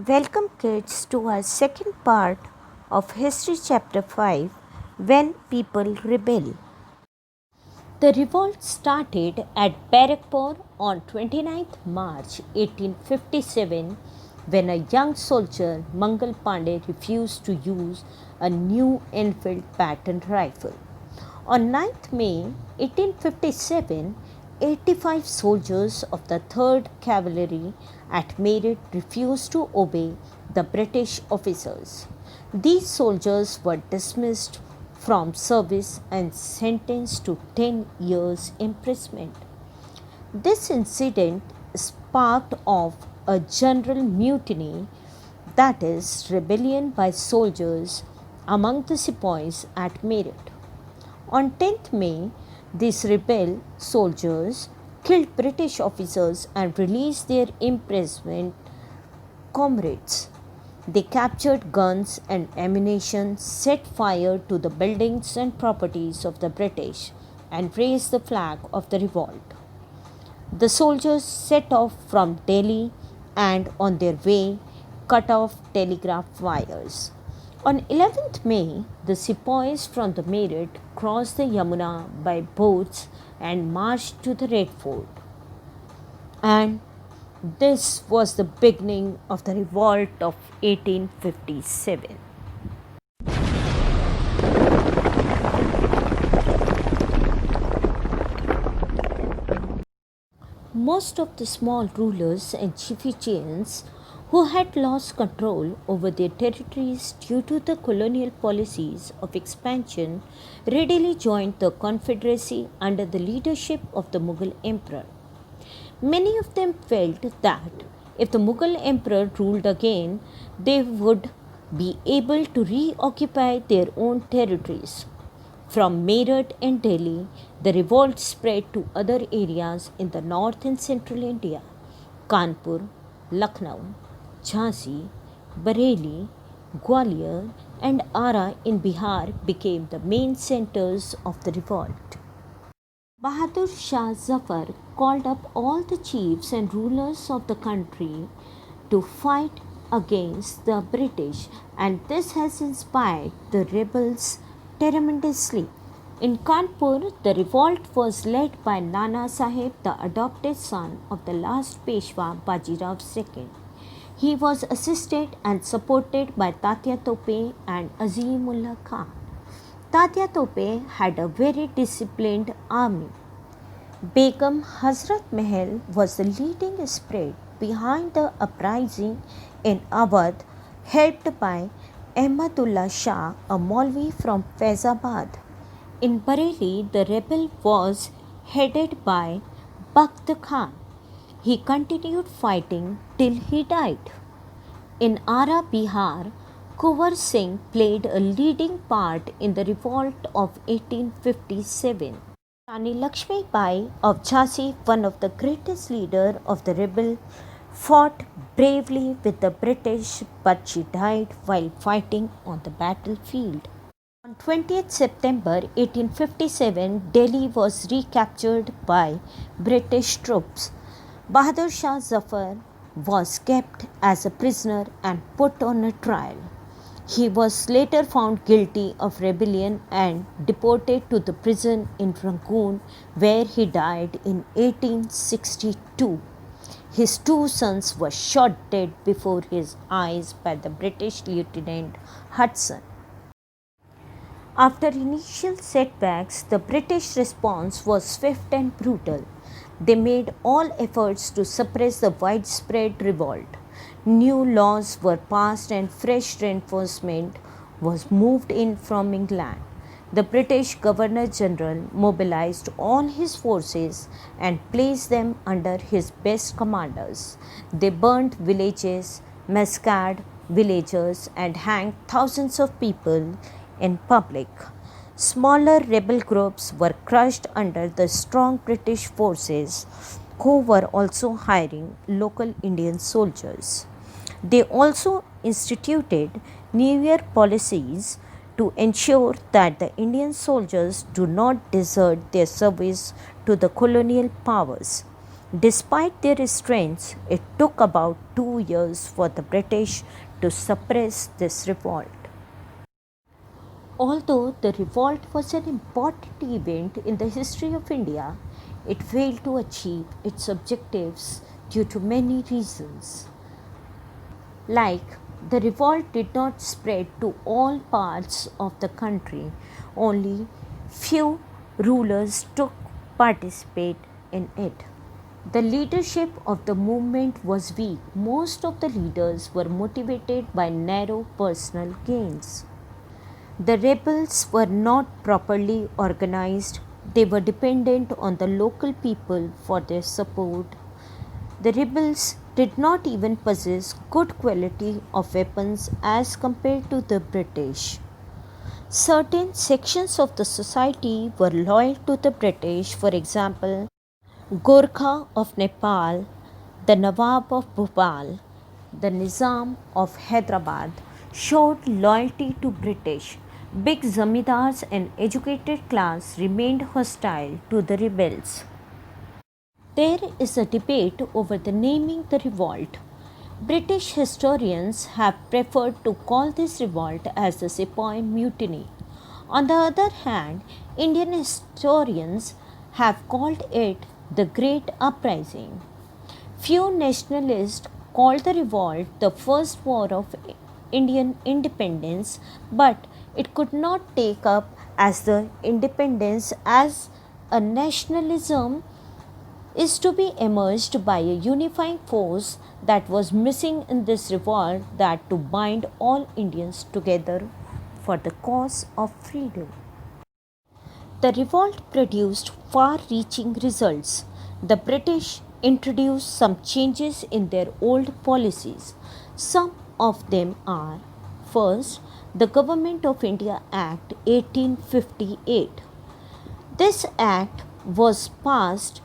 Welcome, kids, to our second part of History Chapter 5 When People Rebel. The revolt started at Barakpur on 29th March 1857 when a young soldier, Mangal Pandey, refused to use a new Enfield pattern rifle. On 9th May 1857, 85 soldiers of the 3rd Cavalry at Meerut refused to obey the British officers. These soldiers were dismissed from service and sentenced to 10 years imprisonment. This incident sparked off a general mutiny, that is, rebellion by soldiers among the sepoys at Meerut. On 10th May, these rebel soldiers killed British officers and released their imprisoned comrades. They captured guns and ammunition, set fire to the buildings and properties of the British, and raised the flag of the revolt. The soldiers set off from Delhi and on their way cut off telegraph wires. On 11th May, the sepoys from the Meerut crossed the Yamuna by boats and marched to the Red Fort. And this was the beginning of the revolt of 1857. Most of the small rulers and chieftains who had lost control over their territories due to the colonial policies of expansion readily joined the confederacy under the leadership of the Mughal emperor. Many of them felt that if the Mughal emperor ruled again, they would be able to reoccupy their own territories. From Meerut and Delhi, the revolt spread to other areas in the north and central India. Kanpur, Lucknow, Jhansi, Bareilly, Gwalior, and Ara in Bihar became the main centers of the revolt. Bahadur Shah Zafar called up all the chiefs and rulers of the country to fight against the British, and this has inspired the rebels tremendously. In Kanpur, the revolt was led by Nana Sahib, the adopted son of the last Peshwa Bajirao II. He was assisted and supported by Tatya Tope and Azimullah Khan. Tatya Tope had a very disciplined army. Begum Hazrat Mahal was the leading spirit behind the uprising in Awadh, helped by Ahmadullah Shah, a Maulvi from Faizabad. In Bareilly, the rebel was headed by Bakht Khan. He continued fighting till he died. In Ara, Bihar, Kunwar Singh played a leading part in the revolt of 1857. Rani Lakshmi Bai of Jhansi, one of the greatest leaders of the rebel, fought bravely with the British, but she died while fighting on the battlefield. On 20th September 1857, Delhi was recaptured by British troops. Bahadur Shah Zafar was kept as a prisoner and put on a trial. He was later found guilty of rebellion and deported to the prison in Rangoon, where he died in 1862. His two sons were shot dead before his eyes by the British Lieutenant Hudson. After initial setbacks, the British response was swift and brutal. They made all efforts to suppress the widespread revolt. New laws were passed and fresh reinforcement was moved in from England. The British Governor General mobilized all his forces and placed them under his best commanders. They burnt villages, massacred villagers, and hanged thousands of people in public. Smaller rebel groups were crushed under the strong British forces, who were also hiring local Indian soldiers. They also instituted New Year policies to ensure that the Indian soldiers do not desert their service to the colonial powers. Despite their restraints, it took about 2 years for the British to suppress this revolt. Although the revolt was an important event in the history of India, it failed to achieve its objectives due to many reasons. Like, the revolt did not spread to all parts of the country, only few rulers took participate in it. The leadership of the movement was weak. Most of the leaders were motivated by narrow personal gains. The rebels were not properly organized. They were dependent on the local people for their support. The rebels did not even possess good quality of weapons as compared to the British. Certain sections of the society were loyal to the British, for example, Gorkha of Nepal, the Nawab of Bhopal, the Nizam of Hyderabad showed loyalty to British. Big zamindars and educated class remained hostile to the rebels. There is a debate over the naming the revolt. British historians have preferred to call this revolt as the Sepoy Mutiny. On the other hand, Indian historians have called it the Great Uprising. Few nationalists called the revolt the first war of Indian independence, but it could not take up as the independence as a nationalism is to be emerged by a unifying force that was missing in this revolt, that to bind all Indians together for the cause of freedom. The revolt produced far reaching results. The British introduced some changes in their old policies. Some of them are: first, the Government of India Act 1858. This act was passed,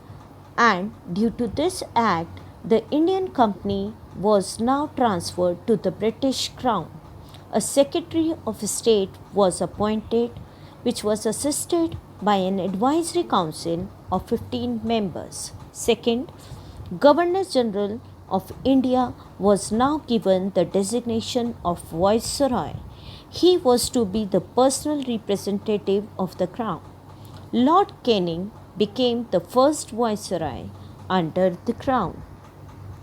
and due to this act, the Indian Company was now transferred to the British Crown. A Secretary of State was appointed, which was assisted by an advisory council of 15 members. Second, Governor General of India was now given the designation of Viceroy. He was to be the personal representative of the Crown. Lord Canning became the first Viceroy under the Crown.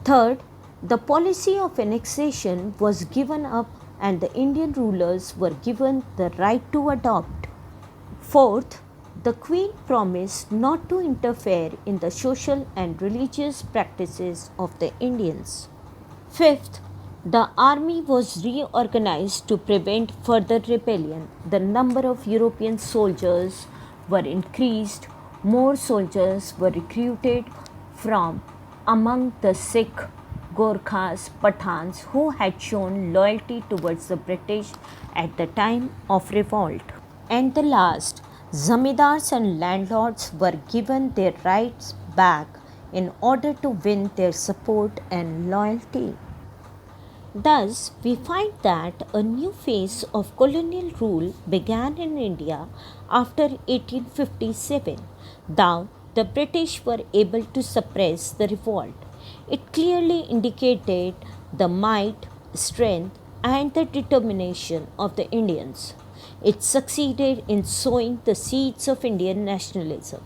Third, the policy of annexation was given up and the Indian rulers were given the right to adopt. Fourth, the Queen promised not to interfere in the social and religious practices of the Indians. Fifth, the army was reorganized to prevent further rebellion. The number of European soldiers were increased. More soldiers were recruited from among the Sikh, Gorkhas, Pathans who had shown loyalty towards the British at the time of revolt. And the last, zamindars and landlords were given their rights back in order to win their support and loyalty. Thus, we find that a new phase of colonial rule began in India after 1857. Though the British were able to suppress the revolt, it clearly indicated the might, strength, and the determination of the Indians. It succeeded in sowing the seeds of Indian nationalism.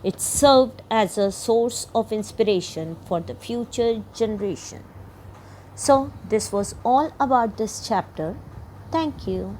It served as a source of inspiration for the future generation. So, this was all about this chapter. Thank you.